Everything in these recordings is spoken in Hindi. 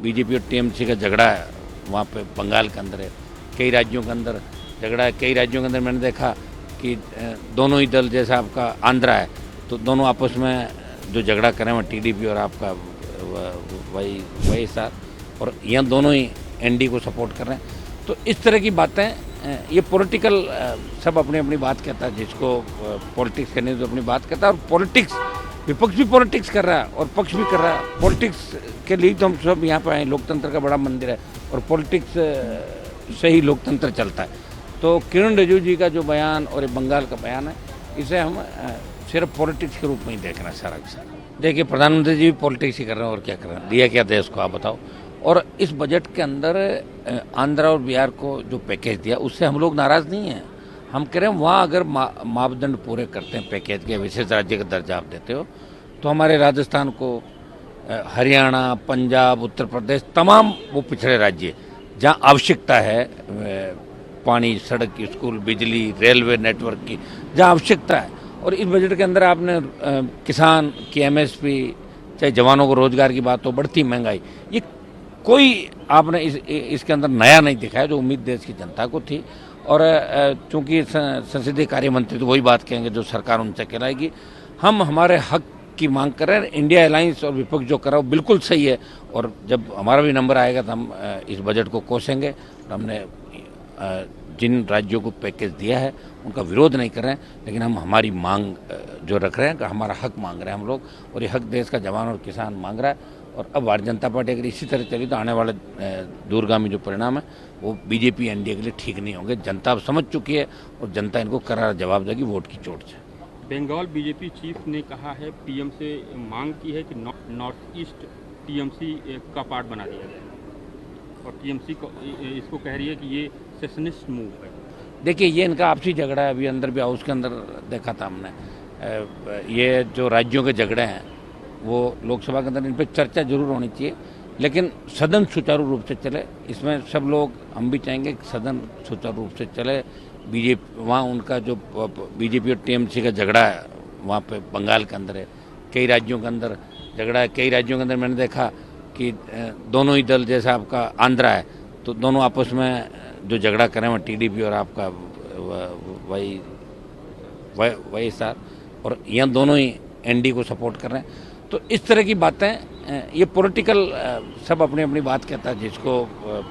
बीजेपी और टीएमसी का झगड़ा है वहाँ पे बंगाल के अंदर है, कई राज्यों के अंदर झगड़ा है। कई राज्यों के अंदर मैंने देखा कि दोनों ही दल, जैसा आपका आंध्रा है तो दोनों आपस में जो झगड़ा करें वो टीडीपी और आपका वही साथ, और यहाँ दोनों ही एनडी को सपोर्ट कर रहे हैं। तो इस तरह की बातें, ये पॉलिटिकल, सब अपनी अपनी बात कहता है, जिसको पॉलिटिक्स करनी है तो अपनी बात कहता है। और पॉलिटिक्स, विपक्ष भी पॉलिटिक्स कर रहा है और पक्ष भी कर रहा है। पॉलिटिक्स के लिए तो हम सब यहाँ पर आए, लोकतंत्र का बड़ा मंदिर है और पॉलिटिक्स से ही लोकतंत्र चलता है। तो किरण रिजिजू जी का जो बयान और ये बंगाल का बयान है, इसे हम सिर्फ पॉलिटिक्स के रूप में ही देख रहे हैं सारा का सारा। देखिए, प्रधानमंत्री जी भी पॉलिटिक्स ही कर रहे हैं और क्या कर रहे हैं, दिया क्या देश को, आप बताओ। और इस बजट के अंदर आंध्रा और बिहार को जो पैकेज दिया उससे हम लोग नाराज़ नहीं हैं। हम कह रहे हैं वहाँ अगर मापदंड पूरे करते हैं, पैकेज के विशेष राज्य का दर्जा आप देते हो, तो हमारे राजस्थान को, हरियाणा, पंजाब, उत्तर प्रदेश, तमाम वो पिछड़े राज्य जहाँ आवश्यकता है पानी, सड़क, स्कूल, बिजली, रेलवे नेटवर्क की जहाँ आवश्यकता है। और इस बजट के अंदर आपने किसान की एमएसपी, चाहे जवानों को रोजगार की बात हो, बढ़ती महंगाई, ये कोई आपने इसके अंदर नया नहीं दिखाया, जो उम्मीद देश की जनता को थी। और चूंकि संसदीय कार्य मंत्री तो वही बात कहेंगे जो सरकार उनसे कहलाएगी। हम हमारे हक की मांग कर रहे हैं। इंडिया अलायंस और विपक्ष जो कर रहा है वो बिल्कुल सही है, और जब हमारा भी नंबर आएगा तो हम इस बजट को कोसेंगे। हमने जिन राज्यों को पैकेज दिया है उनका विरोध नहीं कर रहे हैं, लेकिन हम हमारी मांग जो रख रहे हैं, हमारा हक मांग रहे हैं हम लोग, और ये हक देश का जवान और किसान मांग रहा है। और अब भारतीय जनता पार्टी अगर इसी तरह चली तो आने वाले दूरगामी जो परिणाम है वो बीजेपी एनडीए के लिए ठीक नहीं होंगे। जनता अब समझ चुकी है और जनता इनको करारा जवाब देगी वोट की चोट से। बंगाल बीजेपी चीफ ने कहा है, पीएम से मांग की है कि नॉर्थ ईस्ट टीएमसी का पार्ट बना दिया जाए, और टीएमसी को इसको कह रही है कि ये सेशनिस्ट मूव है। देखिए, ये इनका आपसी झगड़ा है। अभी अंदर भी हाउस के अंदर देखा था हमने, ये जो राज्यों के झगड़े हैं वो लोकसभा के अंदर, इन पर चर्चा जरूर होनी चाहिए, लेकिन सदन सुचारू रूप से चले। इसमें सब लोग, हम भी चाहेंगे कि सदन सुचारू रूप से चले। बीजेपी, वहाँ उनका जो बीजेपी और टीएमसी का झगड़ा है वहाँ पे बंगाल के अंदर है, कई राज्यों के अंदर झगड़ा है। कई राज्यों के अंदर मैंने देखा कि दोनों ही दल, जैसा आपका आंध्रा है तो दोनों आपस में जो झगड़ा करें वो टीडीपी और आपका वही साथ, और यहाँ दोनों ही एनडी को सपोर्ट कर रहे हैं। तो इस तरह की बातें, ये पॉलिटिकल, सब अपनी अपनी बात कहता है, जिसको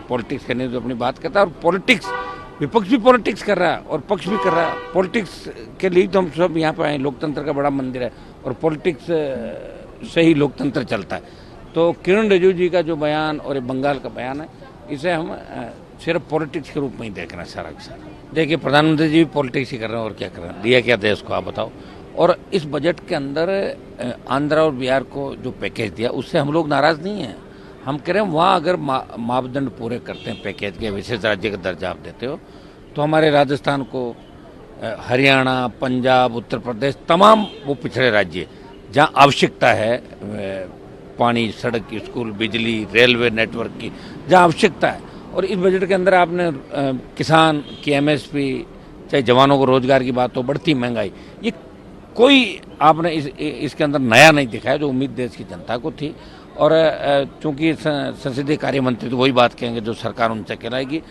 पॉलिटिक्स करनी है तो अपनी बात कहता है। और पॉलिटिक्स, विपक्ष भी पॉलिटिक्स कर रहा है और पक्ष भी कर रहा है। पॉलिटिक्स के लिए तो हम सब यहाँ पर आए, लोकतंत्र का बड़ा मंदिर है और पॉलिटिक्स से ही लोकतंत्र चलता है। तो किरण रिजिजू जी का जो बयान और ये बंगाल का बयान है, इसे हम सिर्फ पॉलिटिक्स के रूप में ही देख रहे हैं सारा का सारा। देखिए, प्रधानमंत्री जी भी पॉलिटिक्स ही कर रहे हैं और क्या कर रहे हैं, दिया क्या देश को, आप बताओ। और इस बजट के अंदर आंध्रा और बिहार को जो पैकेज दिया उससे हम लोग नाराज़ नहीं हैं। हम कह रहे हैं वहाँ अगर मापदंड पूरे करते हैं, पैकेज के विशेष राज्य का दर्जा आप देते हो, तो हमारे राजस्थान को, हरियाणा, पंजाब, उत्तर प्रदेश, तमाम वो पिछड़े राज्य जहाँ आवश्यकता है पानी, सड़क, स्कूल, बिजली, रेलवे नेटवर्क की जहाँ आवश्यकता है। और इस बजट के अंदर आपने किसान की एमएसपी, चाहे जवानों को रोजगार की बात हो, बढ़ती महंगाई, ये कोई आपने इसके अंदर नया नहीं दिखाया, जो उम्मीद देश की जनता को थी। और चूंकि संसदीय कार्य मंत्री तो वही बात कहेंगे जो सरकार उनसे कहलाएगी।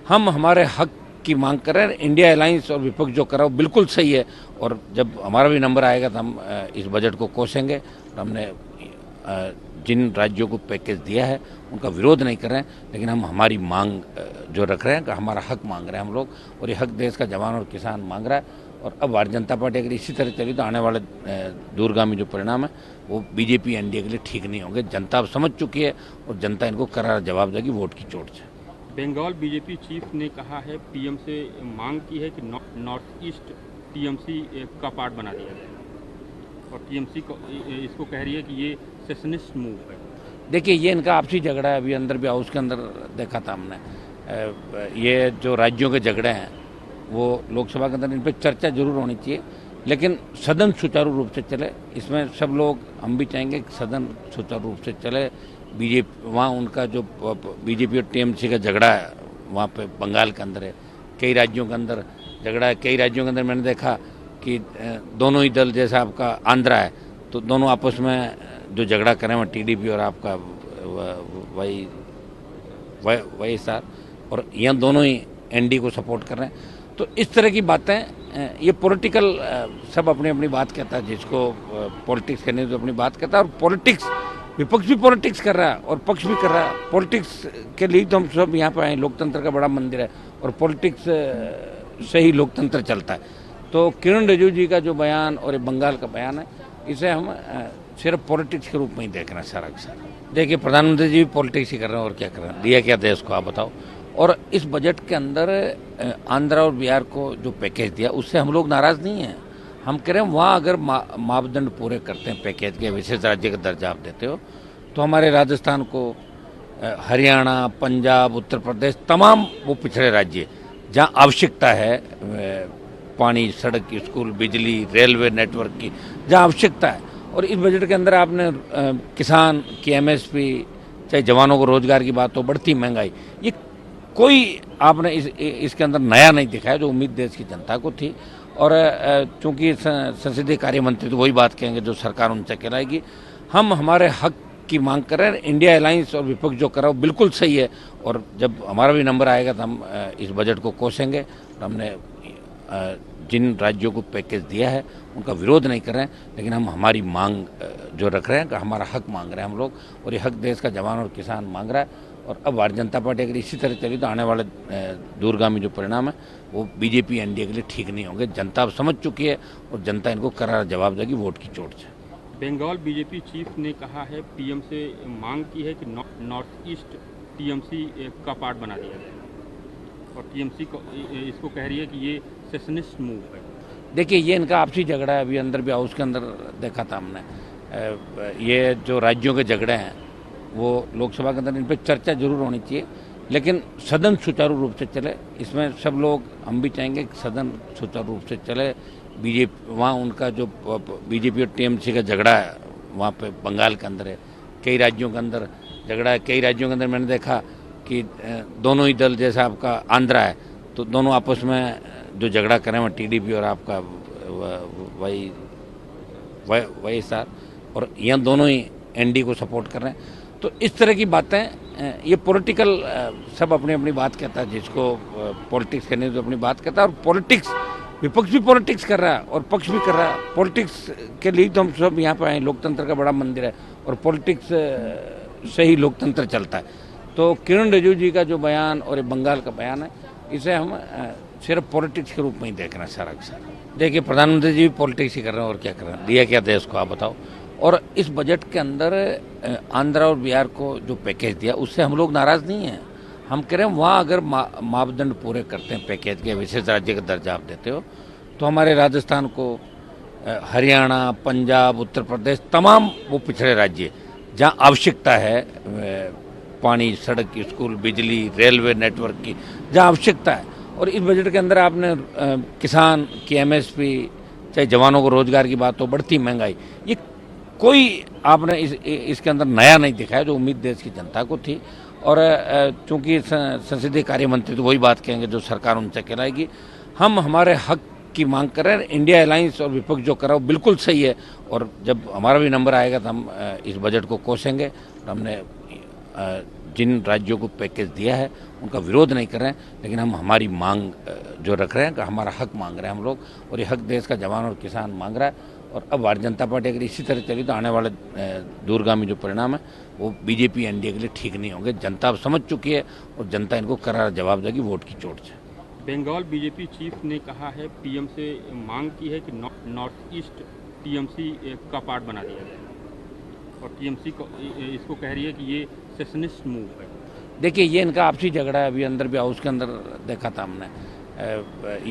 हम हमारे हक की मांग कर रहे हैं। इंडिया अलायंस और विपक्ष जो कर रहा है वो बिल्कुल सही है, और जब हमारा भी नंबर आएगा तो हम इस बजट को कोसेंगे। हमने जिन राज्यों को पैकेज दिया है उनका विरोध नहीं कर रहे हैं, लेकिन हम हमारी मांग जो रख रहे हैं, हमारा हक मांग रहे हैं हम लोग, और ये हक देश का जवान और किसान मांग रहा है। और अब भारतीय जनता पार्टी अगर इसी तरह चली तो आने वाले दूरगामी जो परिणाम है वो बीजेपी एनडीए के लिए ठीक नहीं होंगे। जनता अब समझ चुकी है और जनता इनको करारा जवाब देगी वोट की चोट से। बंगाल बीजेपी चीफ ने कहा है, पीएम से मांग की है कि नॉर्थ ईस्ट टीएमसी का पार्ट बना दिया जाए, और टीएमसी को इसको कह रही है कि ये सेशनिस्ट मूव है। देखिए, ये इनका आपसी झगड़ा है। अभी अंदर भी हाउस के अंदर देखा था हमने, ये जो राज्यों के झगड़े हैं वो लोकसभा के अंदर, इन पर चर्चा जरूर होनी चाहिए, लेकिन सदन सुचारू रूप से चले। इसमें सब लोग, हम भी चाहेंगे कि सदन सुचारू रूप से चले। बीजेपी, वहाँ उनका जो बीजेपी और टीएमसी का झगड़ा है वहाँ पे बंगाल के अंदर है, कई राज्यों के अंदर झगड़ा है। कई राज्यों के अंदर मैंने देखा कि दोनों ही दल, जैसा आपका आंध्रा है तो दोनों आपस में जो झगड़ा करें वो टीडीपी और आपका वही वही सार, और यहाँ दोनों ही एनडी को सपोर्ट कर रहे हैं। तो इस तरह की बातें, ये पॉलिटिकल, सब अपनी अपनी बात कहता है, जिसको पॉलिटिक्स करने तो अपनी बात कहता है, और पॉलिटिक्स, विपक्ष भी पॉलिटिक्स कर रहा है और पक्ष भी कर रहा है। पॉलिटिक्स के लिए तो हम सब यहाँ पर आए, लोकतंत्र का बड़ा मंदिर है और पॉलिटिक्स से ही लोकतंत्र चलता है। तो किरण रिजिजू जी का जो बयान और ये बंगाल का बयान है, इसे हम सिर्फ पॉलिटिक्स के रूप में ही देख रहे हैं सारा का सारा। देखिए, प्रधानमंत्री जी भी पॉलिटिक्स ही कर रहे हैं, और क्या कर रहे हैं, दिया क्या देश को, आप बताओ। और इस बजट के अंदर आंध्रा और बिहार को जो पैकेज दिया, उससे हम लोग नाराज़ नहीं हैं। हम कह रहे हैं वहाँ अगर मापदंड पूरे करते हैं, पैकेज के विशेष राज्य का दर्जा आप देते हो, तो हमारे राजस्थान को, हरियाणा, पंजाब, उत्तर प्रदेश, तमाम वो पिछड़े राज्य जहाँ आवश्यकता है पानी, सड़क, स्कूल, बिजली, रेलवे नेटवर्क की, जहाँ आवश्यकता है। और इस बजट के अंदर आपने किसान की एमएसपी, चाहे जवानों को रोजगार की बात हो, बढ़ती महंगाई, ये कोई आपने इसके अंदर नया नहीं दिखाया, जो उम्मीद देश की जनता को थी। और चूंकि संसदीय कार्य मंत्री तो वही बात कहेंगे जो सरकार उनसे कहलाएगी। हम हमारे हक की मांग कर रहे हैं। इंडिया अलायंस और विपक्ष जो कर रहा है वो बिल्कुल सही है, और जब हमारा भी नंबर आएगा तो हम इस बजट को कोसेंगे। हमने जिन राज्यों को पैकेज दिया है उनका विरोध नहीं कर रहे हैं, लेकिन हम हमारी मांग जो रख रहे हैं, हमारा हक मांग रहे हैं हम लोग, और ये हक देश का जवान और किसान मांग रहा है। और अब भारतीय जनता पार्टी अगर इसी तरह चली तो आने वाले दूरगामी जो परिणाम है वो बीजेपी एनडीए के लिए ठीक नहीं होंगे। जनता अब समझ चुकी है और जनता इनको करारा जवाब देगी वोट की चोट से। बंगाल बीजेपी चीफ ने कहा है, पीएम से मांग की है कि नॉर्थ ईस्ट टीएमसी का पार्ट बना दिया जाए, और टीएमसी को इसको कह रही है कि ये सेशनिस्ट मूव है। देखिए, ये इनका आपसी झगड़ा है। अभी अंदर भी हाउस के अंदर देखा था हमने, ये जो राज्यों के झगड़े हैं वो लोकसभा के अंदर इन पर चर्चा जरूर होनी चाहिए, लेकिन सदन सुचारू रूप से चले। इसमें सब लोग, हम भी चाहेंगे कि सदन सुचारू रूप से चले। बीजेपी वहाँ उनका जो बीजेपी और टीएमसी का झगड़ा है वहाँ पे बंगाल के अंदर है, कई राज्यों के अंदर झगड़ा है। कई राज्यों के अंदर मैंने देखा कि दोनों ही दल, जैसे आपका आंध्रा है तो दोनों आपस में जो झगड़ा करें वो टीडीपी और आपका वही सार, और यहाँ दोनों ही एनडी को सपोर्ट कर रहे हैं। तो इस तरह की बातें, ये पॉलिटिकल, सब अपनी अपनी बात कहता है, जिसको पॉलिटिक्स करने तो अपनी बात कहता है, और पॉलिटिक्स, विपक्ष भी पॉलिटिक्स कर रहा है और पक्ष भी कर रहा है। पॉलिटिक्स के लिए तो हम सब यहाँ पर आए, लोकतंत्र का बड़ा मंदिर है और पॉलिटिक्स से ही लोकतंत्र चलता है। तो किरण रिजिजू जी का जो बयान और ये बंगाल का बयान है, इसे हम सिर्फ पॉलिटिक्स के रूप में ही देख रहे हैं सारा का सारा। देखिए, प्रधानमंत्री जी भी पॉलिटिक्स ही कर रहे हैं, और क्या कर रहे हैं, दिया क्या देश को, आप बताओ। और इस बजट के अंदर आंध्रा और बिहार को जो पैकेज दिया, उससे हम लोग नाराज़ नहीं हैं। हम कह रहे हैं वहाँ अगर मापदंड पूरे करते हैं, पैकेज के विशेष राज्य का दर्जा आप देते हो, तो हमारे राजस्थान को, हरियाणा, पंजाब, उत्तर प्रदेश, तमाम वो पिछड़े राज्य जहाँ आवश्यकता है पानी, सड़क, स्कूल, बिजली, रेलवे नेटवर्क की, जहाँ आवश्यकता है। और इस बजट के अंदर आपने किसान की एमएसपी, चाहे जवानों को रोजगार की बात हो, बढ़ती महंगाई, ये कोई आपने इसके अंदर नया नहीं दिखाया, जो उम्मीद देश की जनता को थी। और चूंकि संसदीय कार्य मंत्री तो वही बात कहेंगे जो सरकार उनसे कहलाएगी। हम हमारे हक की मांग कर रहे हैं। इंडिया अलायंस और विपक्ष जो कर रहा है वो बिल्कुल सही है, और जब हमारा भी नंबर आएगा तो हम इस बजट को कोसेंगे। हमने जिन राज्यों को पैकेज दिया है उनका विरोध नहीं कर रहे हैं, लेकिन हम हमारी मांग जो रख रहे हैं, हमारा हक मांग रहे हैं हम लोग, और ये हक देश का जवान और किसान मांग रहा है। और अब भारतीय जनता पार्टी अगर इसी तरह चली तो आने वाले दूरगामी जो परिणाम है वो बीजेपी एनडीए के लिए ठीक नहीं होंगे। जनता अब समझ चुकी है और जनता इनको करारा जवाब देगी वोट की चोट से। बंगाल बीजेपी चीफ ने कहा है, पीएम से मांग की है कि नॉर्थ ईस्ट टीएमसी का पार्ट बना दिया जाए, और टीएमसी को इसको कह रही है कि ये सेशनिस्ट मूव है। देखिए, ये इनका आपसी झगड़ा है। अभी अंदर भी हाउस के अंदर देखा था हमने,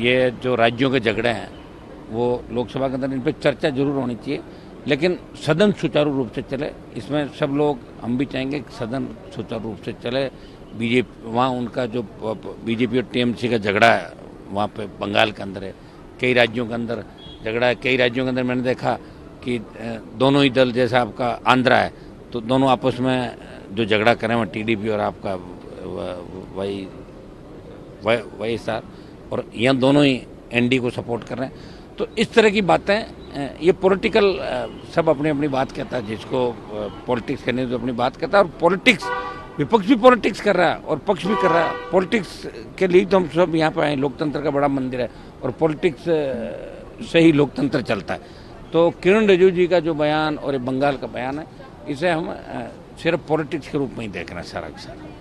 ये जो राज्यों के झगड़े हैं वो लोकसभा के अंदर इन पर चर्चा जरूर होनी चाहिए, लेकिन सदन सुचारू रूप से चले। इसमें सब लोग, हम भी चाहेंगे कि सदन सुचारू रूप से चले। बीजेपी वहाँ उनका जो बीजेपी और टीएमसी का झगड़ा है वहाँ पे बंगाल के अंदर है, कई राज्यों के अंदर झगड़ा है। कई राज्यों के अंदर मैंने देखा कि दोनों ही दल, जैसे आपका आंध्रा है तो दोनों आपस में जो झगड़ा करें वो टीडीपी और आपका वही सार, और यहाँ दोनों ही एनडी को सपोर्ट कर रहे हैं। तो इस तरह की बातें, ये पॉलिटिकल सब अपनी अपनी बात कहता है, जिसको पॉलिटिक्स करने तो अपनी बात कहता है। और पॉलिटिक्स, विपक्ष भी पॉलिटिक्स कर रहा है और पक्ष भी कर रहा है। पॉलिटिक्स के लिए तो हम सब यहाँ पर आए, लोकतंत्र का बड़ा मंदिर है और पॉलिटिक्स से ही लोकतंत्र चलता है। तो किरण रिजिजू जी का जो बयान और ये बंगाल का बयान है, इसे हम सिर्फ पॉलिटिक्स के रूप में ही देखना सारा का सारा।